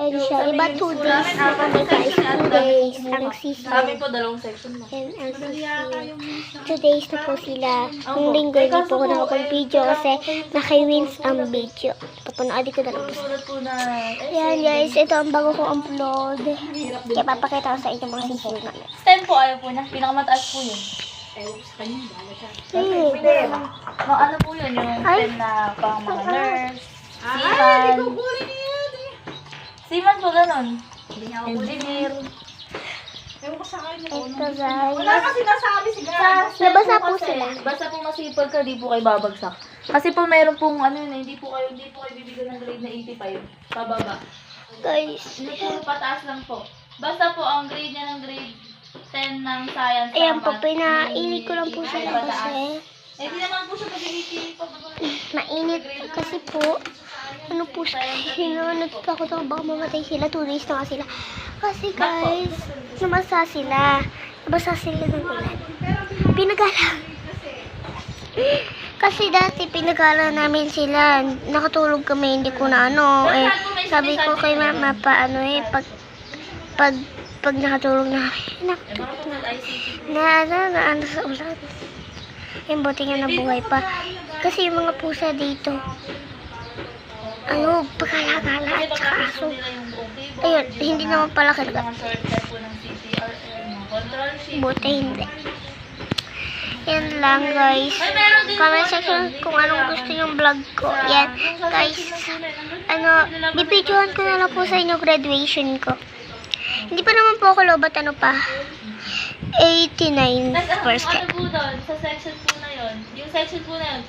Ayun siya. Iba 2 days na kami guys. 2 days. Ang sisi. Kami po, dalawang section na. And ang sisi. 2 days na po sila. Yung linggo, hindi po ako nakapag-video kasi naka-wins ang video. Papunoodin ko na lang po. Sulat po na. Yan guys, ito ang bago kong upload. Kaya papakita ko sa inyo mga sisi namin. Stem po, ayaw po na. Pinakamataas po yun. Mga ano po yun, yung stem na pang mga nurse, seaman. Seaman po ganon. Engineer. Ito guys. Wala kasi nasabi si Gara. Nabasa po sila. Basta po masipag ka, di po kayo babagsak. Kasi po meron pong ano yun, hindi po kayo bibigyan ng grade na 85. Pababa. Guys. Hindi po pataas lang po. Basta po ang grade niya ng grade 10 ng science. Ayan po, math, pinainit ko lang po sila kasi eh, di naman po siya pagiging pababa. mainit kasi po. Ano po siya, natatakot ako baka mamatay sila. 2 days na sila. Kasi guys, nabasa sila. Nabasa sila ng ulan. Pinagala. Kasi dati pinagala namin sila. Nakatulog kami, hindi ko na ano. Eh, sabi ko kay mama pa ano eh, pag nakatulog na kami, na ano sa ulan. Yung buti nga nabuhay pa. Kasi yung mga pusa dito, ano, pagkala-gala at saka aso. Ayun, hindi naman pala kalaga. Buti hindi. Yan lang guys. Comment section kung anong gusto yung vlog ko. Yan guys. Ano, bibidyohan ko na lang po sa inyo graduation ko. Hindi pa naman po ako lobat, ano pa. 89%. Ano po doon, sa section po na yun. Yung section po na yun,